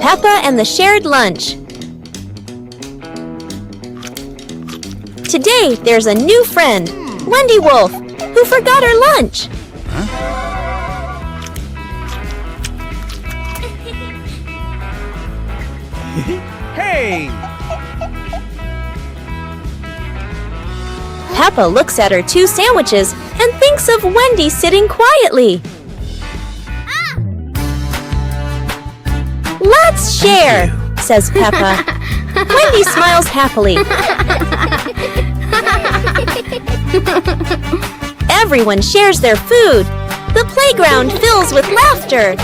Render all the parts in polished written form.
Peppa and the shared lunch. Today, there's a new friend, Wendy Wolf, who forgot her lunch. Hey! Peppa looks at her 2 sandwiches and thinks of Wendy sitting quietly. Let's share, says Peppa. Wendy smiles happily. Everyone shares their food. The playground fills with laughter.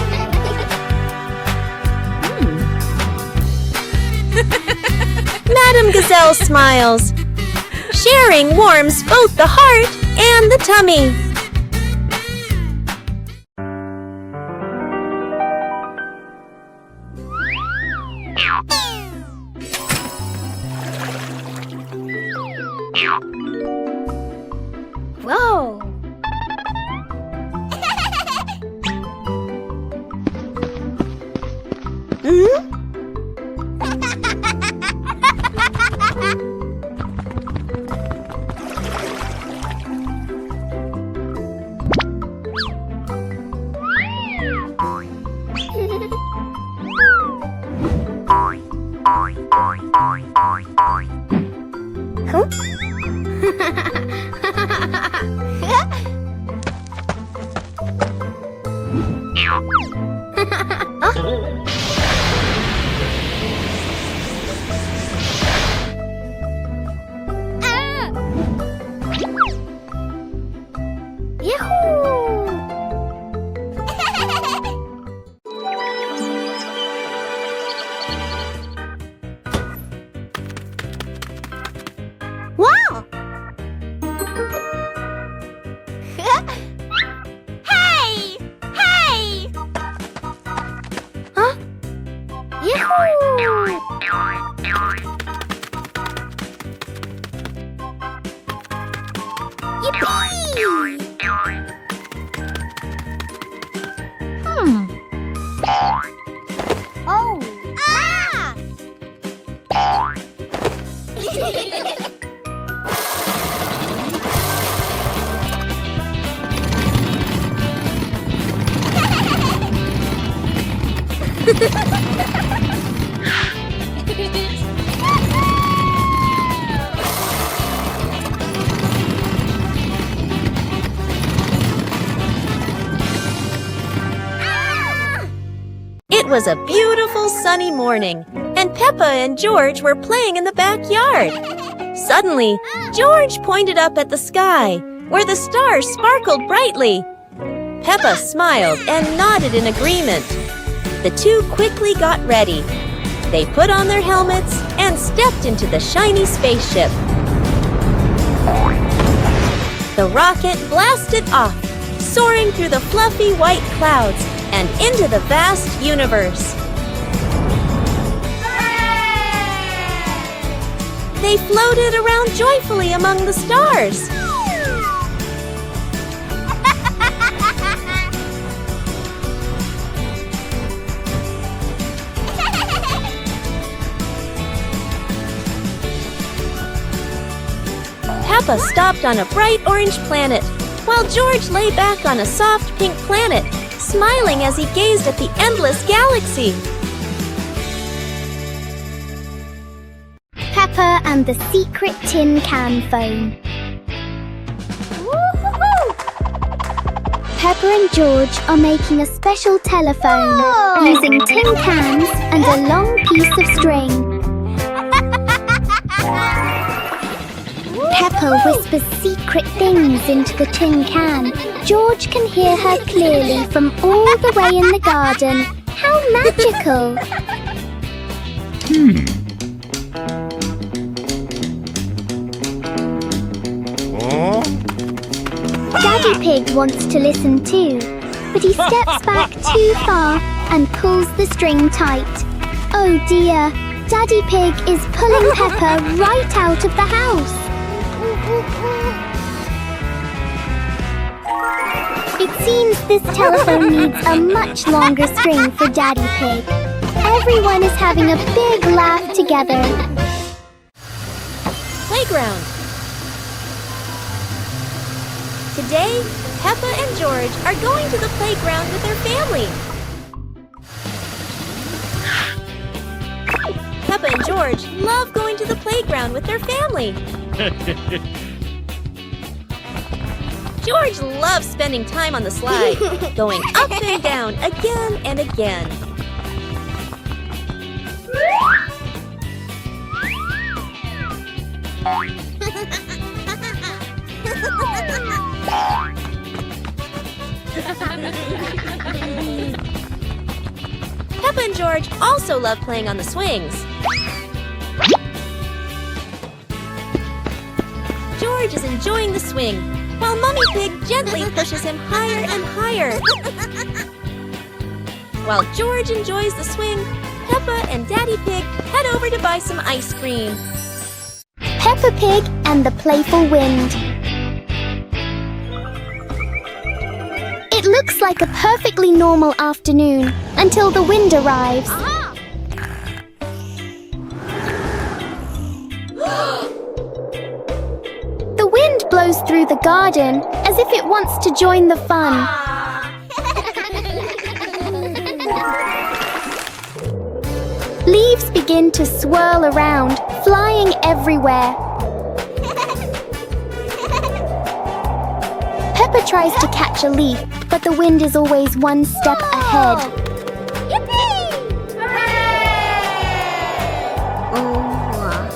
Madame Gazelle smiles. Sharing warms both the heart and the tummy. Whoa! Wow! Hey! Hey! Huh? Yahoo! Yippee! Oh! Ah! It was a beautiful sunny morning, and Peppa and George were playing in the backyard. Suddenly, George pointed up at the sky, where the stars sparkled brightly. Peppa smiled and nodded in agreement. The 2 quickly got ready. They put on their helmets and stepped into the shiny spaceship. The rocket blasted off, soaring through the fluffy white clouds and into the vast universe. They floated around joyfully among the stars. Peppa stopped on a bright orange planet, while George lay back on a soft pink planet, smiling as he gazed at the endless galaxy. Peppa and the secret tin can phone. Peppa and George are making a special telephone using tin cans and a long piece of string. Peppa whispers secret things into the tin can. George can hear her clearly from all the way in the garden. How magical! Daddy Pig wants to listen too, but he steps back too far and pulls the string tight. Oh dear, Daddy Pig is pulling Peppa right out of the house. It seems this telephone needs a much longer string for Daddy Pig. Everyone is having a big laugh together. Playground. Today, Peppa and George are going to the playground with their family. Peppa and George love going to the playground with their family. George loves spending time on the slide, going up and down again and again. Peppa and George also love playing on the swings. George is enjoying the swing, while Mummy Pig gently pushes him higher and higher. While George enjoys the swing, Peppa and Daddy Pig head over to buy some ice cream. Peppa Pig and the Playful Wind. It looks like a perfectly normal afternoon until the wind arrives. The wind blows through the garden as if it wants to join the fun. Leaves begin to swirl around, flying everywhere. Peppa tries to catch a leaf, but the wind is always one step ahead.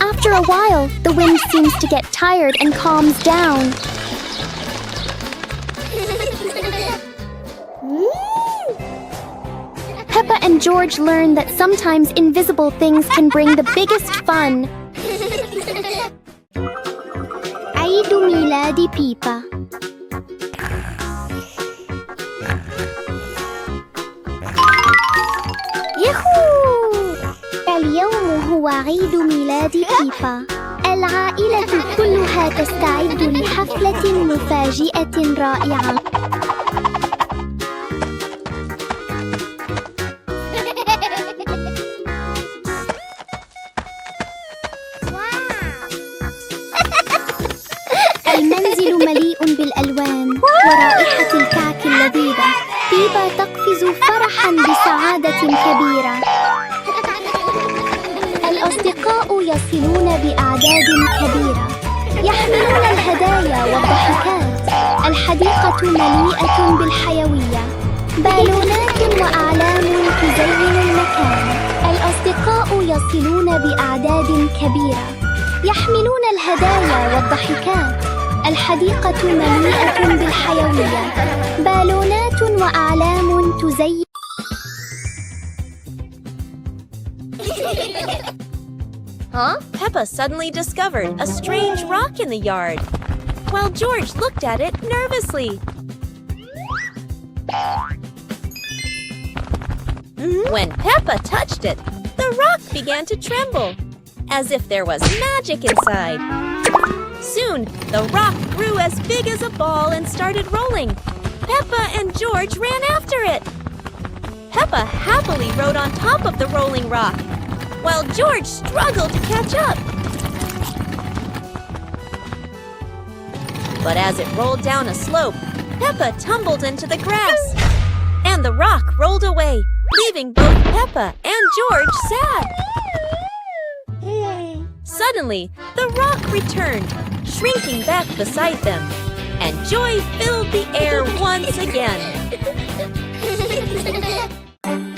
After a while, the wind seems to get tired and calms down. Peppa and George learn that sometimes invisible things can bring the biggest fun. عيد ميلاد بيبا. ياهو! اليوم هو عيد ميلاد بيبا. العائلة كلها تستعد لحفلة مفاجئة رائعة. المنزل مليء بالألوان ورائحة الكعك اللذيذة. بيبا تقفز فرحاً بسعادة كبيرة. الأصدقاء يصلون بأعداد كبيرة، يحملون الهدايا والضحكات. الحديقة مليئة بالحيوية، بالونات وأعلام تزين المكان. الأصدقاء يصلون بأعداد كبيرة، يحملون الهدايا والضحكات. الحديقة مليئة بالحيوية، بالونات وأعلام تزين. Peppa suddenly discovered a strange rock in the yard, while George looked at it nervously. When Peppa touched it, the rock began to tremble, as if there was magic inside. Soon, the rock grew as big as a ball and started rolling. Peppa and George ran after it. Peppa happily rode on top of the rolling rock, while George struggled to catch up. But as it rolled down a slope, Peppa tumbled into the grass, and the rock rolled away, leaving both Peppa and George sad. Suddenly, the rock returned, shrinking back beside them, and joy filled the air once again.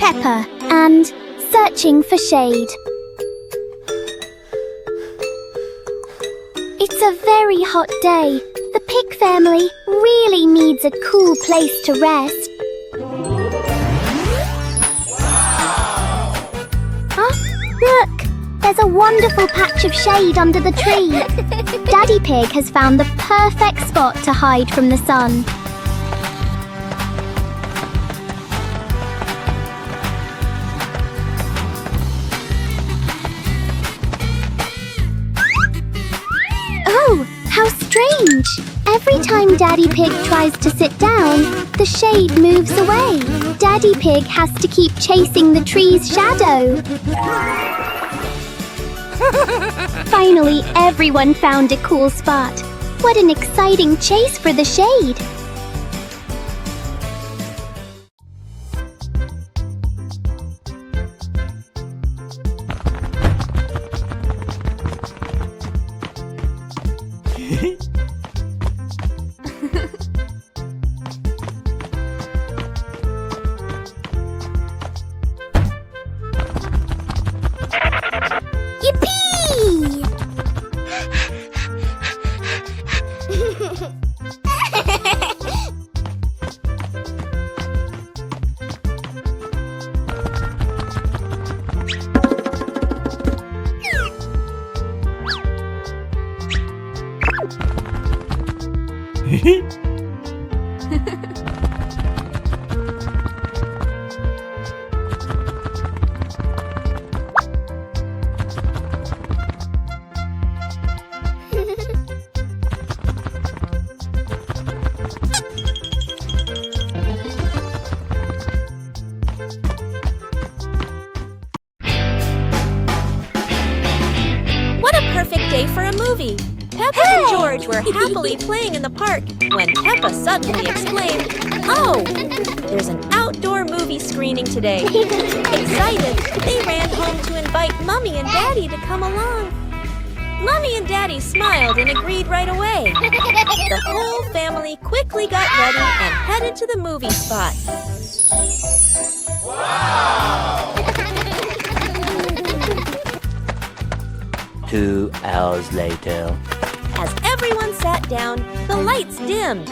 Peppa and Searching for Shade. It's a very hot day. The pig family really needs a cool place to rest. Huh? Look! There's a wonderful patch of shade under the tree. Daddy Pig has found the perfect spot to hide from the sun. Oh, how strange! Every time Daddy Pig tries to sit down, the shade moves away. Daddy Pig has to keep chasing the tree's shadow. Finally, everyone found a cool spot. What an exciting chase for the shade! Yippee! What a perfect day for a movie! Peppa and George were happily playing in the park when Peppa suddenly exclaimed, "Oh, there's an outdoor movie screening today." Excited, they ran home to invite Mummy and Daddy to come along. Mummy and Daddy smiled and agreed right away. The whole family quickly got ready and headed to the movie spot. 2 hours later. As everyone sat down, the lights dimmed.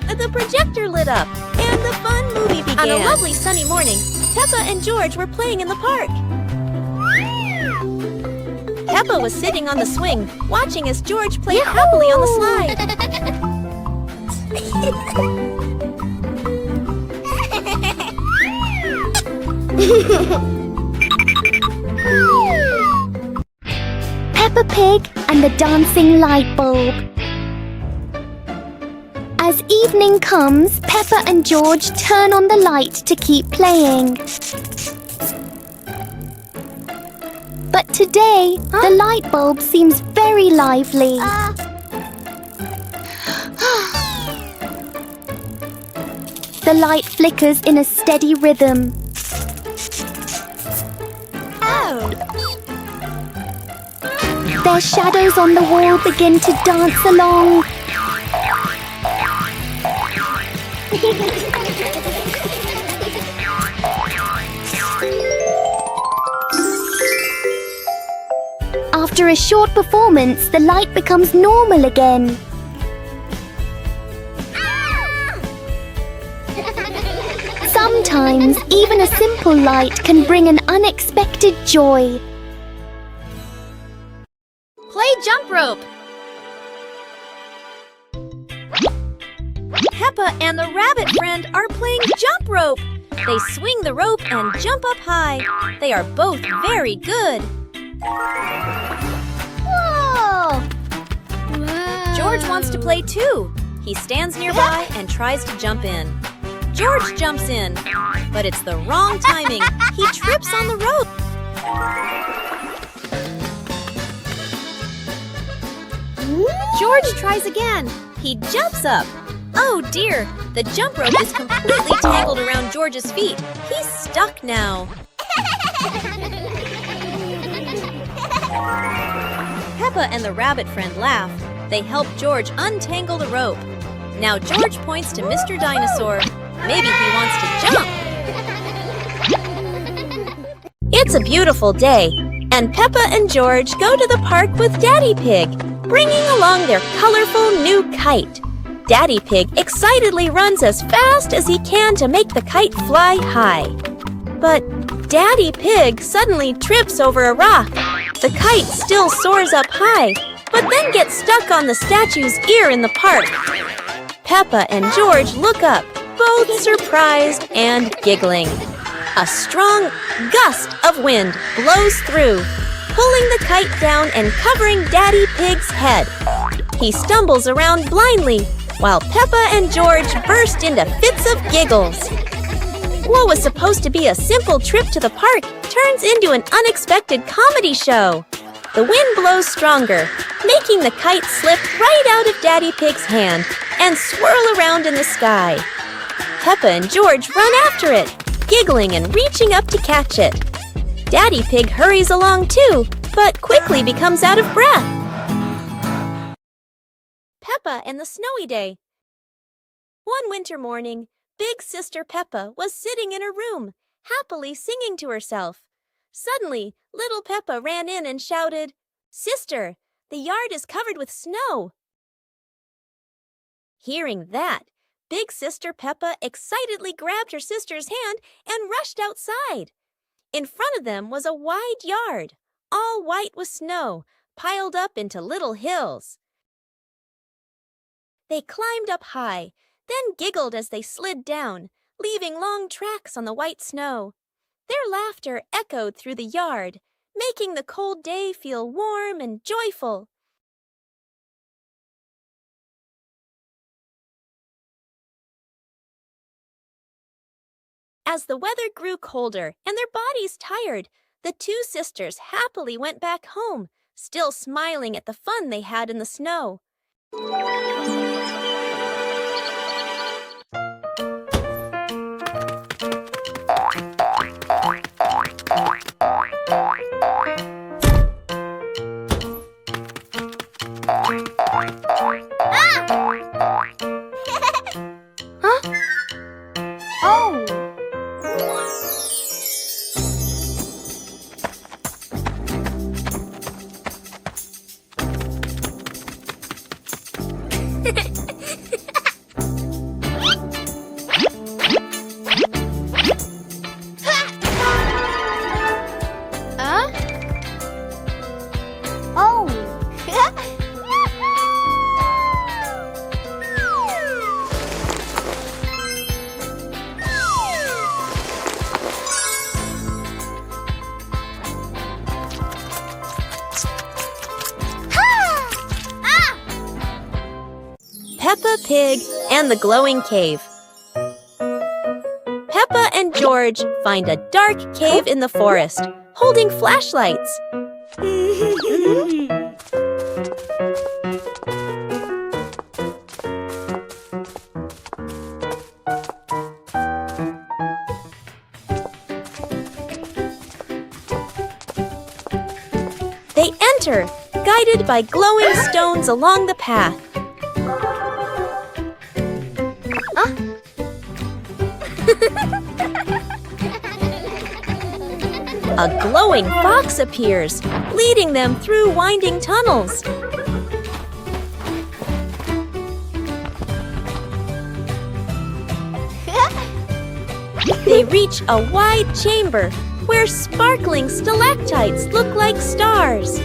The projector lit up, and the fun movie began. On a lovely sunny morning, Peppa and George were playing in the park. Peppa was sitting on the swing, watching as George played happily on the slide. Peppa Pig and the dancing light bulb. As evening comes, Peppa and George turn on the light to keep playing. But today, the light bulb seems very lively. The light flickers in a steady rhythm. Their shadows on the wall begin to dance along. After a short performance, the light becomes normal again. Sometimes, even a simple light can bring an unexpected joy. Play jump rope! Peppa and the rabbit friend are playing jump rope. They swing the rope and jump up high. They are both very good. Whoa! George wants to play too. He stands nearby and tries to jump in. George jumps in, but it's the wrong timing. He trips on the rope. George tries again. He jumps up. Oh dear, the jump rope is completely tangled around George's feet. He's stuck now. Peppa and the rabbit friend laugh. They help George untangle the rope. Now George points to Mr. Dinosaur. Maybe he wants to jump. It's a beautiful day, and Peppa and George go to the park with Daddy Pig, bringing along their colorful new kite. Daddy Pig excitedly runs as fast as he can to make the kite fly high. But Daddy Pig suddenly trips over a rock. The kite still soars up high, but then gets stuck on the statue's ear in the park. Peppa and George look up, both surprised and giggling. A strong gust of wind blows through, pulling the kite down and covering Daddy Pig's head. He stumbles around blindly, while Peppa and George burst into fits of giggles. What was supposed to be a simple trip to the park turns into an unexpected comedy show. The wind blows stronger, making the kite slip right out of Daddy Pig's hand and swirl around in the sky. Peppa and George run after it, giggling and reaching up to catch it. Daddy Pig hurries along too, but quickly becomes out of breath. Peppa and the Snowy Day. One winter morning, Big Sister Peppa was sitting in her room, happily singing to herself. Suddenly, little Peppa ran in and shouted, "Sister, the yard is covered with snow." Hearing that, Big Sister Peppa excitedly grabbed her sister's hand and rushed outside. In front of them was a wide yard, all white with snow, piled up into little hills. They climbed up high, then giggled as they slid down, leaving long tracks on the white snow. Their laughter echoed through the yard, making the cold day feel warm and joyful. As the weather grew colder and their bodies tired, the two sisters happily went back home, still smiling at the fun they had in the snow. Peppa Pig and the Glowing Cave. Peppa and George find a dark cave in the forest, holding flashlights. They enter, guided by glowing stones along the path. A glowing fox appears, leading them through winding tunnels. They reach a wide chamber where sparkling stalactites look like stars.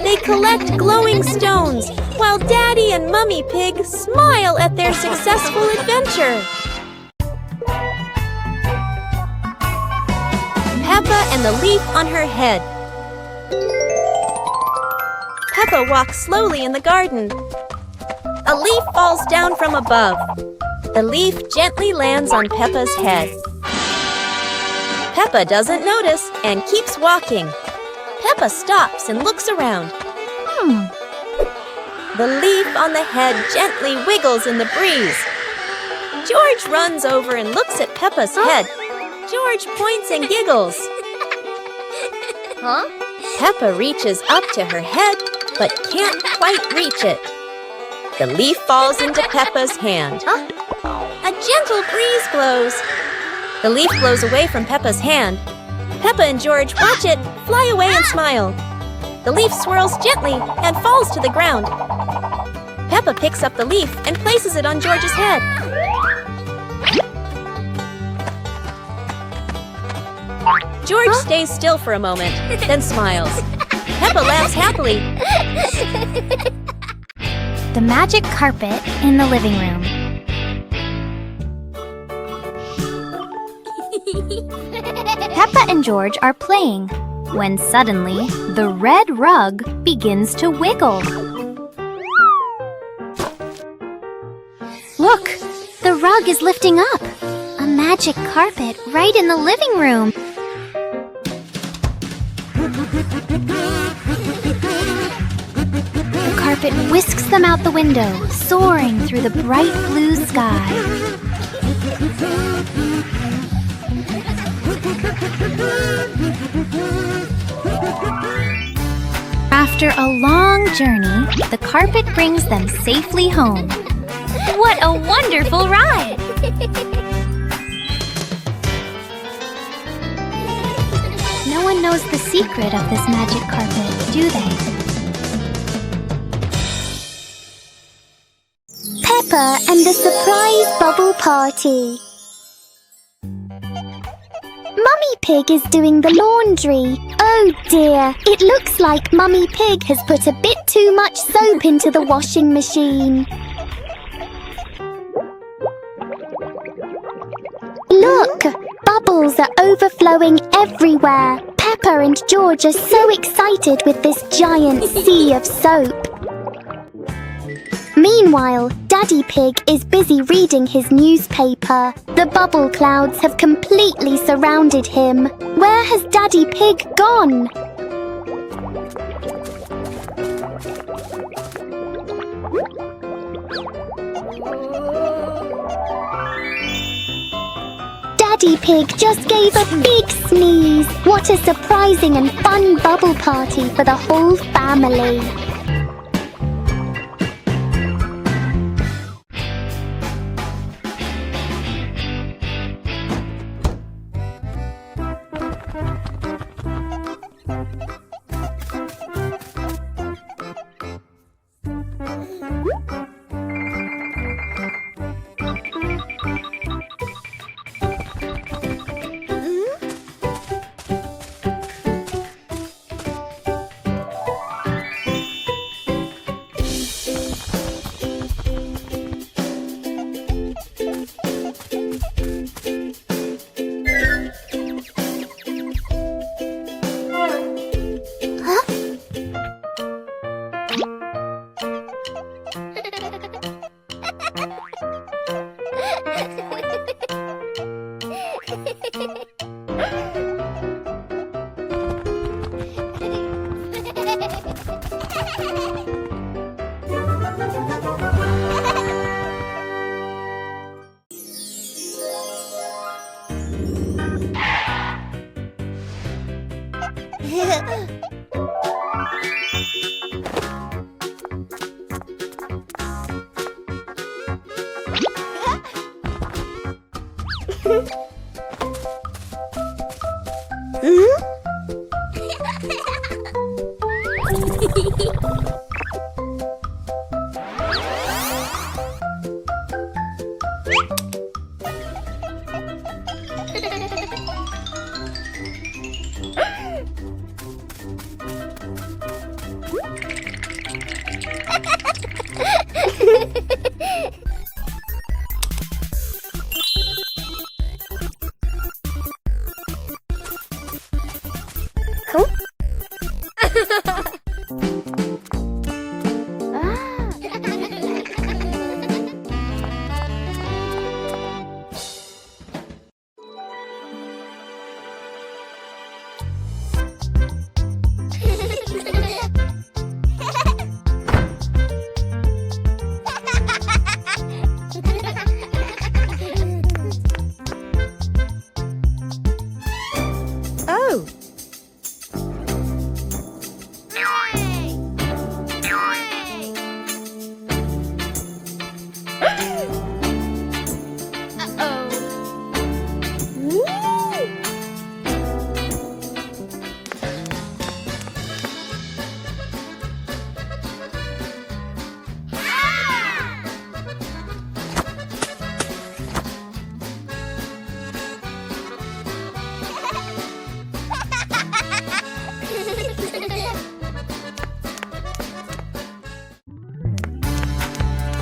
They collect glowing stones while Daddy and Mummy Pig smile at their successful adventure. Peppa and the leaf on her head. Peppa walks slowly in the garden. A leaf falls down from above. The leaf gently lands on Peppa's head. Peppa doesn't notice and keeps walking. Peppa stops and looks around. The leaf on the head gently wiggles in the breeze. George runs over and looks at Peppa's head. George points and giggles. Peppa reaches up to her head, but can't quite reach it. The leaf falls into Peppa's hand. A gentle breeze blows. The leaf blows away from Peppa's hand. Peppa and George watch it fly away and smile. The leaf swirls gently and falls to the ground. Peppa picks up the leaf and places it on George's head. George stays still for a moment, then smiles. Peppa laughs happily. The magic carpet in the living room. Peppa and George are playing. when suddenly the red rug begins to wiggle. Look, the rug is lifting up. A magic carpet right in the living room. The carpet whisks them out the window, soaring through the bright blue sky. After a long journey, the carpet brings them safely home. What a wonderful ride! No one knows the secret of this magic carpet, do they? Peppa and the surprise bubble party. Mummy Pig is doing the laundry. Oh dear, it looks like Mummy Pig has put a bit too much soap into the washing machine. Look, bubbles are overflowing everywhere. Peppa and George are so excited with this giant sea of soap. Meanwhile, Daddy Pig is busy reading his newspaper. The bubble clouds have completely surrounded him. Where has Daddy Pig gone? Daddy Pig just gave a big sneeze. What a surprising and fun bubble party for the whole family.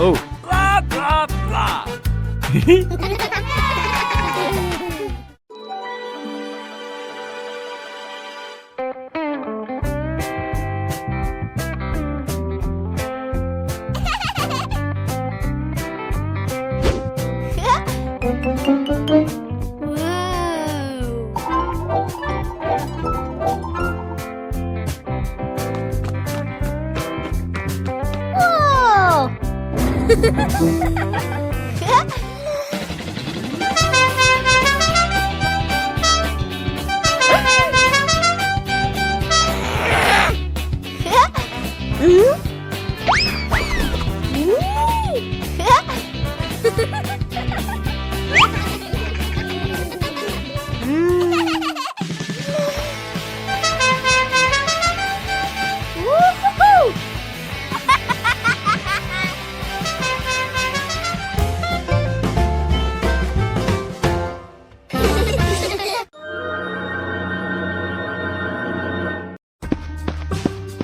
Oh. Blah, blah, blah.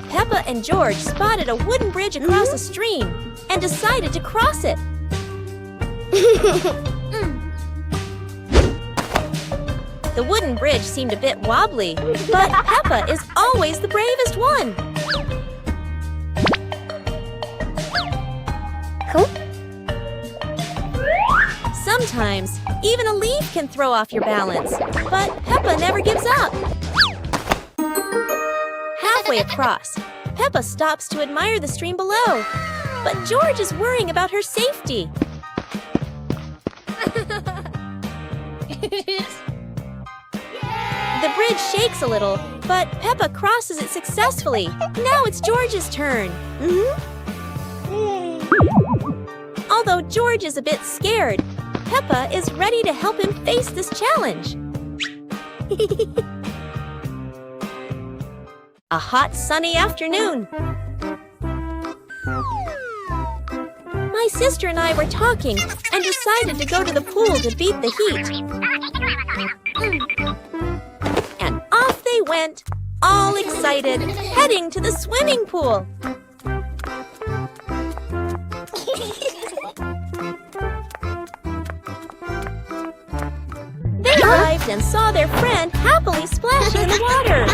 Peppa and George spotted a wooden bridge across a stream and decided to cross it. The wooden bridge seemed a bit wobbly, but Peppa is always the bravest one. Sometimes, even a leaf can throw off your balance, but Peppa never gives up. Halfway across, Peppa stops to admire the stream below, but George is worrying about her safety. The bridge shakes a little, but Peppa crosses it successfully. Now it's George's turn. Although George is a bit scared, Peppa is ready to help him face this challenge. A hot, sunny afternoon. My sister and I were talking and decided to go to the pool to beat the heat. And off they went, all excited, heading to the swimming pool. They arrived and saw their friend happily splashing in the water.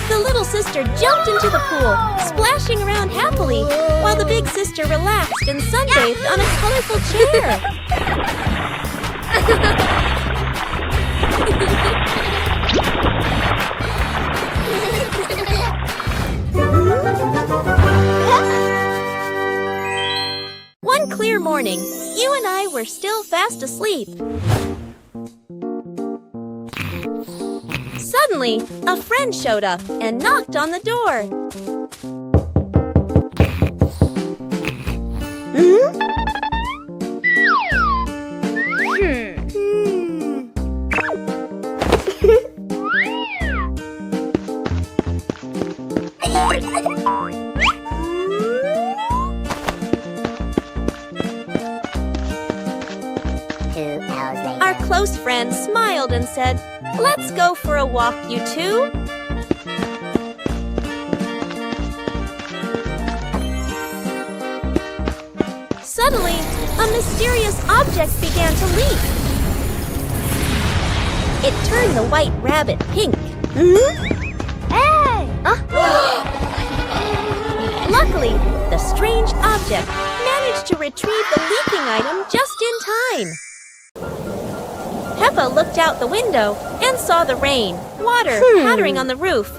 The little sister jumped into the pool, splashing around happily, while the big sister relaxed and sunbathed on a colorful chair. One clear morning, you and I were still fast asleep. Suddenly, a friend showed up and knocked on the door. Our close friend smiled and said, "Let's go for a walk, you two." Suddenly, a mysterious object began to leak. It turned the white rabbit pink. Luckily, the strange object managed to retrieve the leaking item just in time. Peppa looked out the window and saw the rain, water pattering on the roof.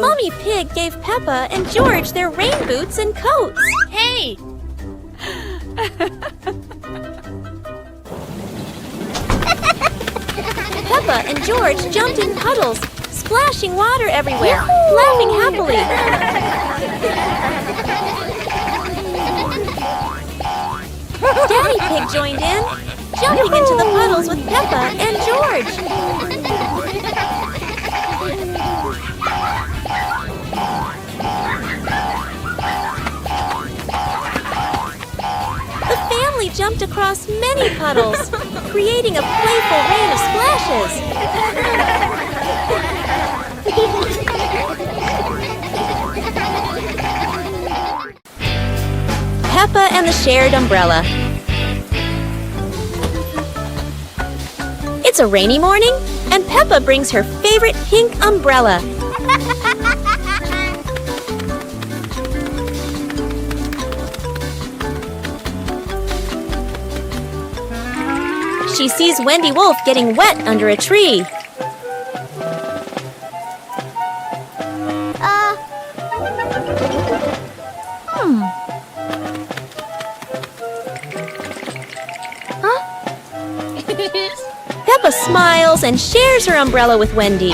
Mommy Pig gave Peppa and George their rain boots and coats. Hey! Peppa and George jumped in puddles, splashing water everywhere, laughing happily. Daddy Pig joined in, jumping into the puddles with Peppa and George. The family jumped across many puddles, creating a playful rain of splashes. Peppa and the shared umbrella. It's a rainy morning, and Peppa brings her favorite pink umbrella. she sees Wendy Wolf getting wet under a tree. Peppa smiles and shares her umbrella with Wendy.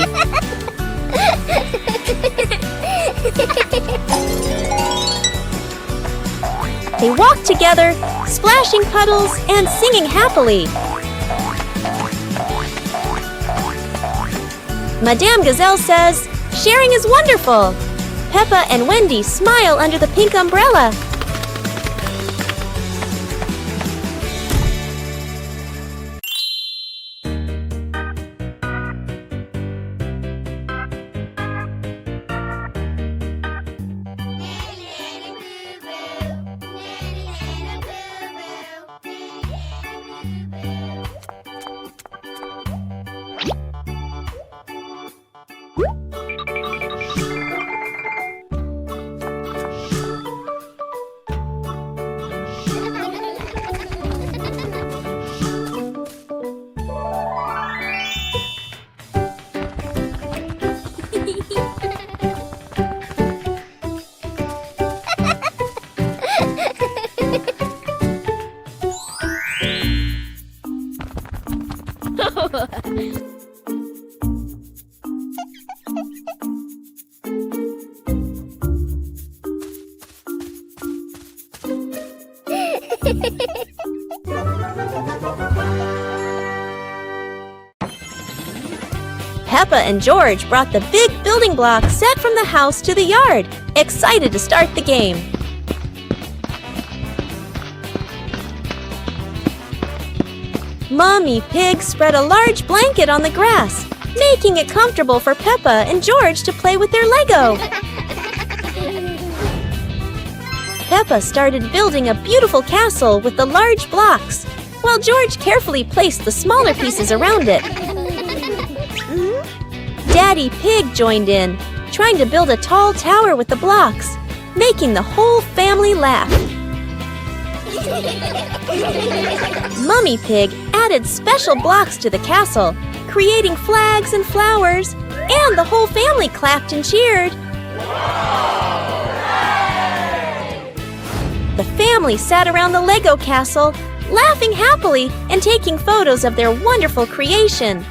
They walk together, splashing puddles and singing happily. Madame Gazelle says, "Sharing is wonderful." Peppa and Wendy smile under the pink umbrella. Peppa and George brought the big building block set from the house to the yard, excited to start the game. Mommy Pig spread a large blanket on the grass, making it comfortable for Peppa and George to play with their Lego. Peppa started building a beautiful castle with the large blocks, while George carefully placed the smaller pieces around it. Daddy Pig joined in, trying to build a tall tower with the blocks, making the whole family laugh. Mummy Pig added special blocks to the castle, creating flags and flowers, and the whole family clapped and cheered. The family sat around the Lego castle, laughing happily and taking photos of their wonderful creation.